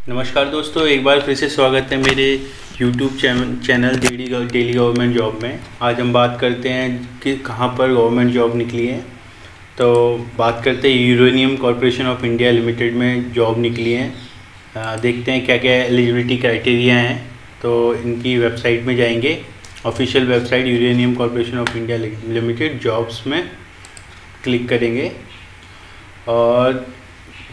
नमस्कार दोस्तों, एक बार फिर से स्वागत है मेरे YouTube channel daily government job में। आज हम बात करते हैं कि कहाँ पर गवर्नमेंट जॉब निकली है। तो बात करते हैं uranium corporation of India limited में जॉब निकली है। देखते हैं क्या क्या एलिजिबिलिटी क्राइटेरिया हैं। तो इनकी वेबसाइट में जाएंगे, official website uranium corporation of India limited jobs में क्लिक करेंगे और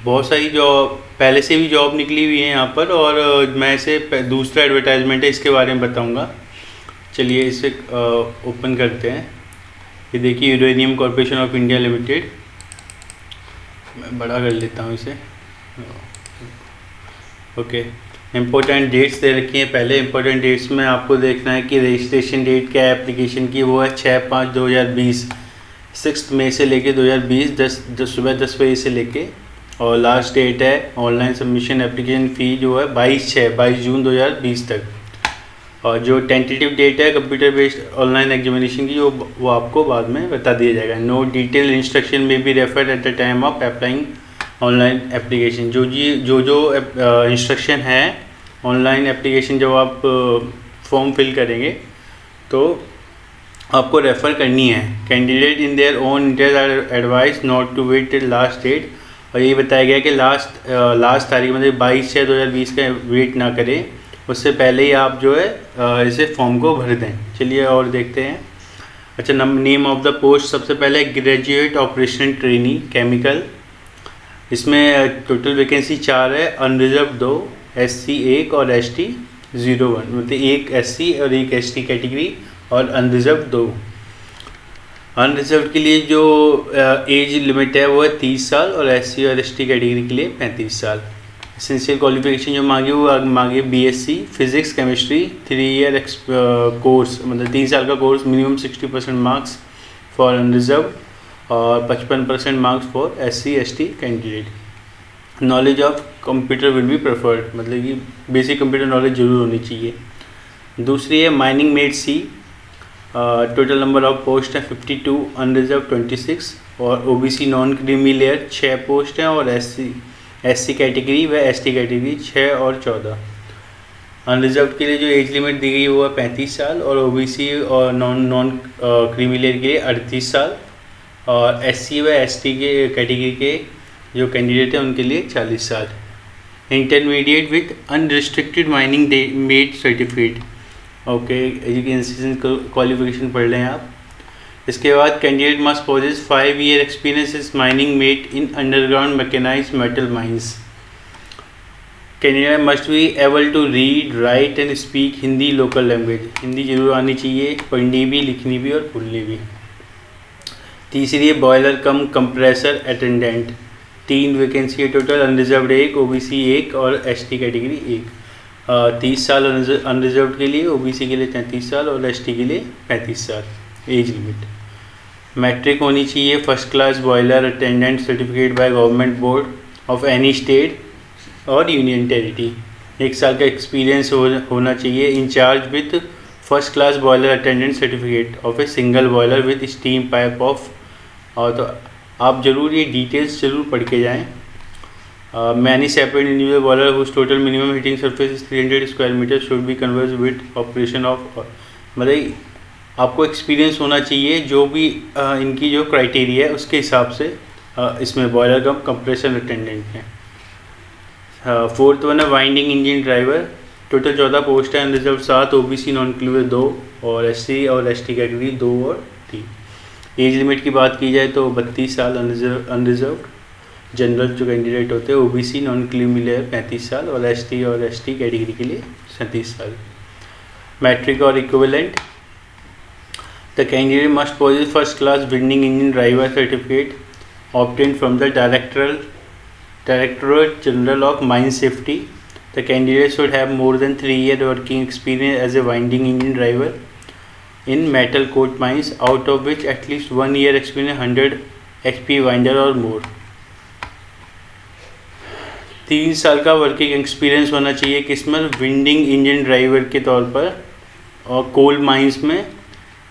बहुत सारी जॉब पहले से भी जॉब निकली हुई है यहाँ पर, और मैं इसे दूसरा एडवर्टाइजमेंट है इसके बारे में बताऊँगा। चलिए इसे ओपन करते हैं। ये देखिए uranium corporation of India limited, मैं बड़ा कर लेता हूँ इसे। ओके, इम्पोर्टेंट डेट्स दे रखी हैं। पहले इम्पोर्टेंट डेट्स में आपको देखना है कि रजिस्ट्रेशन डेट क्या है एप्लीकेशन की, वो है 6/5/2020, 6 मई से लेके 2020 सुबह 10 बजे से लेके, और लास्ट डेट है ऑनलाइन सबमिशन एप्लीकेशन फ़ी जो है 22 जून 2020 तक। और जो टेंटेटिव डेट है कंप्यूटर बेस्ड ऑनलाइन एग्जामिनेशन की, वो आपको बाद में बता दिया जाएगा। नो डिटेल इंस्ट्रक्शन में be referred at the time of applying online application. जो इंस्ट्रक्शन है ऑनलाइन एप्लीकेशन जब आप फॉर्म फिल करेंगे तो आपको रेफ़र करनी है। Candidate in their own interest are advised not to wait till last date. और ये बताया गया कि लास्ट तारीख मतलब 22/6/2020 का वेट ना करें, उससे पहले ही आप जो है इसे फॉर्म को भर दें। चलिए और देखते हैं। अच्छा, नेम ऑफ द पोस्ट सबसे पहले ग्रेजुएट ऑपरेशन ट्रेनी केमिकल। इसमें टोटल वैकेंसी 4 है, अनरिजर्व 2, SC 1 और ST 01, मतलब एक SC और एक ST कैटेगरी और अनरिजर्व 2। अनरिजर्व के लिए जो एज लिमिट है वो है 30 साल और SC और ST कैटेगरी के लिए 35 साल। एसेंशियल क्वालिफिकेशन जो मांगी वो मांगी BSc physics chemistry 3 year course, मतलब 3 साल का कोर्स, मिनिमम 60% मार्क्स फॉर अनरिजर्व और 55% marks for SC ST candidate. Knowledge of computer will be preferred, मतलब कि बेसिक कंप्यूटर नॉलेज जरूर होनी चाहिए। दूसरी है mining made C। Total number of post है 52, अनरिजर्व 26 और OBC non creamy layer 6 post हैं, और SC कैटेगरी व ST कैटेगरी 6 और 14। अनरिजर्व के लिए जो एज लिमिट दी गई वो है 35 साल और OBC और नॉन क्रीमी लेयर के लिए 38 साल और SC व ST के कैटेगरी के जो कैंडिडेट हैं उनके लिए 40 साल। Intermediate with unrestricted mining mate certificate. Okay, education qualification पढ़ लें आप। इसके बाद candidate must possess 5 year experience is mining mate in underground mechanised metal mines. Candidate must be able to read write and speak Hindi local language. Hindi जरूर आनी चाहिए, पढ़नी भी, लिखनी भी और बोलनी भी। तीसरी है बॉयलर कम कंप्रेसर अटेंडेंट। 3 वैकेंसी है टोटल, अनरिजर्व्ड 1, OBC 1 और ST कैटेगरी 1। 30 साल अनरिजर्व्ड के लिए, OBC के लिए 33 साल और ST के लिए 35 साल एज लिमिट। मैट्रिक होनी चाहिए, first class boiler attendant certificate by government board of any state और यूनियन टेरिटरी। 1 साल का एक्सपीरियंस होना चाहिए। Incharge with first class boiler attendant certificate of a single boiler with steam pipe of. और तो आप ज़रूर ये डिटेल्स ज़रूर पढ़ के जाएँ। Many separate individual boiler whose total minimum heating surface is 300 square meter should be conversed with operation of, मतलब आपको एक्सपीरियंस होना चाहिए जो भी इनकी जो क्राइटेरिया है उसके हिसाब से इसमें बॉयलर कम कंप्रेसर अटेंडेंट है। 4th वन है winding engine driver. Total 14 post है, अनरिजर्व 7, OBC नॉन क्लियर 2 और SC और ST कैटेगरी 2 और 3। एज लिमिट की बात की जाए तो 32 साल अनरिजर्व। जनरल जो कैंडिडेट होते हैं OBC नॉन क्रीमी लेयर 35 साल और ST और ST कैटेगरी के लिए 37 साल। मैट्रिक और equivalent. The candidate must possess first class winding engine driver certificate obtained from the Directorate General of mine safety. The candidate should have more than 3 year working experience as a winding engine driver in metal coat mines, out of which at least 1 year experience 100 HP winder और more. 3 साल का working experience होना चाहिए किसमें, winding engine driver के तौर पर और कोल माइंस में,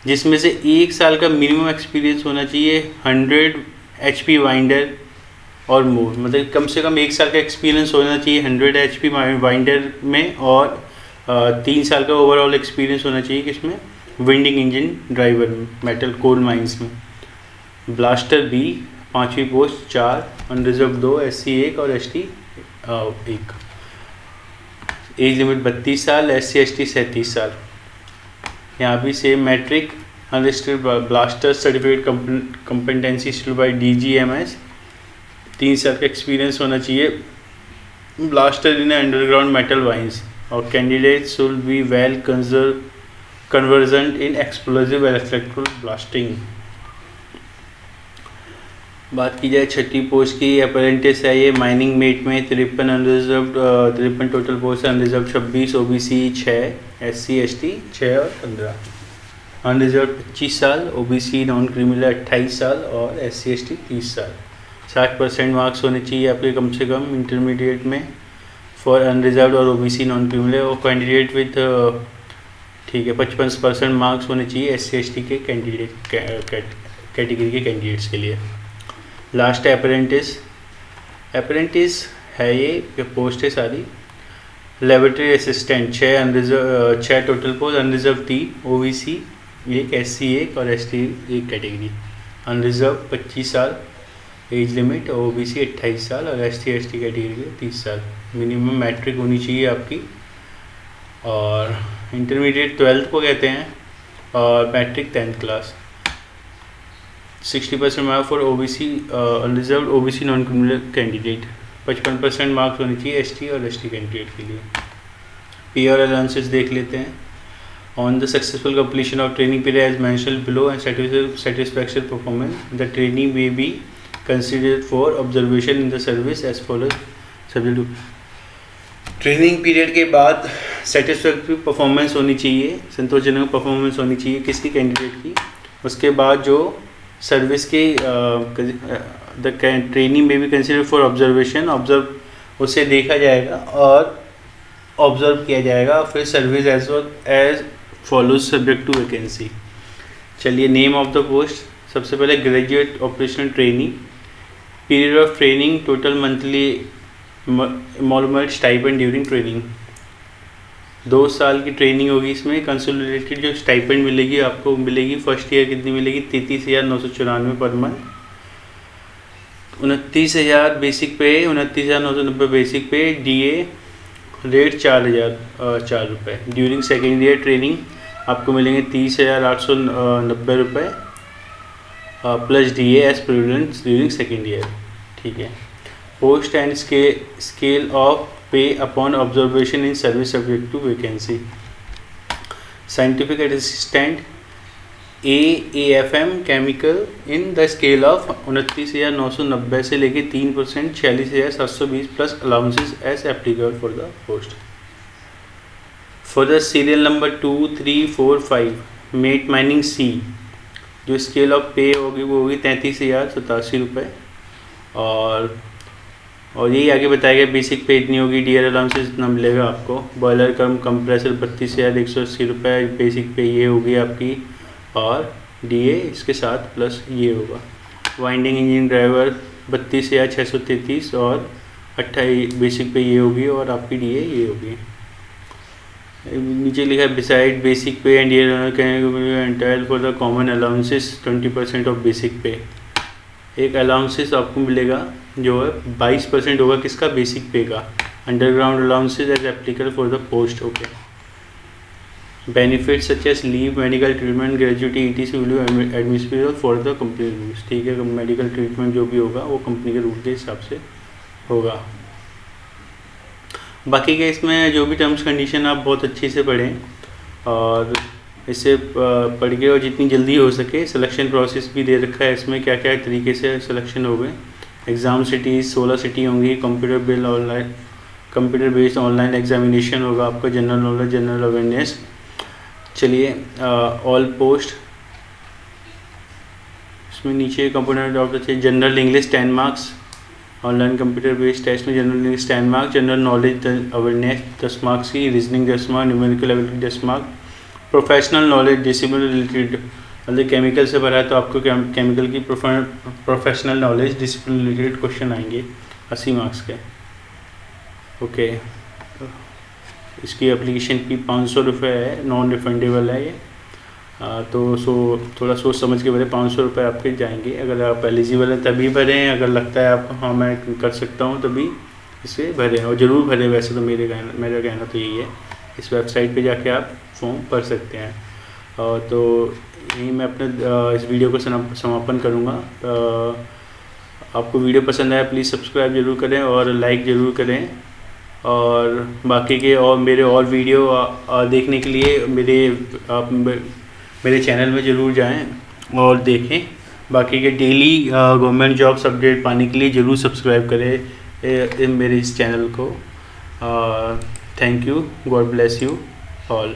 जिसमें से 1 साल का मिनिमम एक्सपीरियंस होना चाहिए 100 HP वाइंडर और मोर, मतलब कम से कम 1 साल का एक्सपीरियंस होना चाहिए 100 HP वाइंडर में, और 3 साल का ओवरऑल एक्सपीरियंस होना चाहिए किसमें, विंडिंग इंजन ड्राइवर में, मेटल कोल माइंस में। ब्लास्टर बी 5वीं पोस्ट 4, अनरिजर्व 2, SC 1 और ST 1। एज लिमिट 32 साल, SC ST 37 साल। यहाँ भी same matric, unregistered blaster certificate competency issued by DGMS, 3 साल का एक्सपीरियंस होना चाहिए blaster in underground metal mines, और candidate should be well convergent in explosive electrical blasting. बात की जाए 6ठी पोस्ट की, अप्रेंटिस है ये माइनिंग मेट में 53 अनरिजर्व, 53 टोटल पोस्ट है, अनरिजर्व 26, OBC 6, SC ST 6 और 15, अनरिजर्व 25 साल, OBC नॉन क्रिमिनल 28 साल और SC ST 30 साल। 60% मार्क्स होने चाहिए आपके कम से कम इंटरमीडिएट में फॉर अनरिजर्व और OBC नॉन क्रिमिनल, और कैंडिडेट विथ ठीक है 55% मार्क्स होने चाहिए SC ST के कैंडिडेट कैटेगरी के कैंडिडेट्स के लिए। लास्ट है अप्रेंटिस है ये पोस्ट है सारी। Laboratory assistant 6 unreserved, 6 total post, unreserved 3, OBC 1, SC 1 और ST 1 कैटेगरी, अनरिजर्व 25 साल एज लिमिट, और OBC 28 साल और ST ST कैटेगरी के 30 साल। मिनिमम मैट्रिक होनी चाहिए आपकी, और इंटरमीडिएट 12th को कहते हैं, और matric 10th class. 60% marks for OBC unreserved OBC non criminal candidate, 55% marks होने चाहिए ST और ST कैंडिडेट के लिए। पी और अलाउंसेस देख लेते हैं। On the successful completion of training period as mentioned below and satisfactory performance the training may be considered for observation in the service as follows. Subject to training period के बाद satisfactory performance होनी चाहिए, संतोषजनक performance होनी चाहिए किसकी, candidate की। उसके बाद जो सर्विस की द ट्रेनिंग में भी कंसिडर फॉर ऑब्जर्वेशन, ऑब्जर्व उसे देखा जाएगा और ऑब्जर्व किया जाएगा, फिर service as follows subject to vacancy. चलिए नेम ऑफ द पोस्ट, सबसे पहले graduate operational training. Period of training total monthly emolument stipend during training, 2 साल की ट्रेनिंग होगी। इसमें कंसोलिडेटेड जो स्टाइपेंड मिलेगी आपको मिलेगी फर्स्ट ईयर कितनी मिलेगी, 33,994 पर मंथ, 29,000 बेसिक पे, 29,990 बेसिक पे, DA रेट 4,004 रुपये। ड्यूरिंग सेकेंड ईयर ट्रेनिंग आपको मिलेंगे 30,890 रुपये plus DA as prevalence during second year. ठीक है। Post and scale of pay upon observation in service subject to vacancy. Scientific assistant AFM chemical in the scale of 29,990 से लेके 3% 46,720 plus allowances as applicable for the post. For the serial number 2, 3, 4, 5 mate mining C जो scale of pay होगी वो होगी 33,087 रुपये, और यही आगे बताया गया बेसिक पे इतनी होगी, DL अलाउंसेस इतना मिलेगा आपको। बॉयलर कम कंप्रेसर 32,180 रुपये बेसिक पे ये होगी आपकी, और DA इसके साथ प्लस ये होगा। वाइंडिंग इंजन ड्राइवर 32,633 और 28 बेसिक पे ये होगी, और आपकी DA ये होगी। नीचे लिखा है बिसाइड बेसिक पे and entire for the common allowances 20% of basic पे। एक अलाउंसेस आपको मिलेगा जो है 22% होगा किसका, बेसिक पे का। Underground allowances as applicable for the post. Okay. Benefit such as leave, medical treatment, gratuity ETC will be admissible for the company rules. ठीक है, मेडिकल ट्रीटमेंट जो भी होगा वो कंपनी के रूल के हिसाब से होगा। बाकी के इसमें जो भी टर्म्स कंडीशन आप बहुत अच्छे से पढ़ें, और इससे पढ़ के और जितनी जल्दी हो सके। सिलेक्शन प्रोसेस भी दे रखा है इसमें, क्या क्या तरीके से सिलेक्शन हो गए। एग्ज़ाम सिटीज़ 16 सिटी होंगी, कंप्यूटर बेस्ड ऑनलाइन एग्जामिनेशन होगा आपका, जनरल नॉलेज, जनरल अवेयरनेस। चलिए ऑल पोस्ट, इसमें नीचे component of the general English 10 marks, online computer based test में general English 10 marks, general knowledge awareness 10 marks की, reasoning 10 marks, numerical ability 10 marks, professional knowledge discipline related मतलब chemical से भरा है तो आपको केमिकल की professional knowledge discipline related question आएंगे 80 मार्क्स के। ओके, इसकी एप्लीकेशन फ़ी 500 रुपये है, नॉन रिफंडेबल है ये। तो थोड़ा सोच समझ के भरें, 500 रुपये आपके जाएंगे। अगर आप एलिजिबल हैं तभी भरें, अगर लगता है आपको हाँ मैं कर सकता हूँ तभी इसे भरें, और ज़रूर भरें। वैसे तो मेरा कहना तो यही है, इस वेबसाइट पे जाके आप फॉर्म भर सकते हैं। तो यही मैं अपने इस वीडियो को समापन करूँगा। आपको वीडियो पसंद आया प्लीज़ सब्सक्राइब ज़रूर करें और लाइक ज़रूर करें, और बाकी के और मेरे और वीडियो देखने के लिए मेरे चैनल में ज़रूर जाएं और देखें। बाकी के डेली गवर्नमेंट जॉब्स अपडेट पाने के लिए ज़रूर सब्सक्राइब करें मेरे इस चैनल को। Thank you, God bless you all.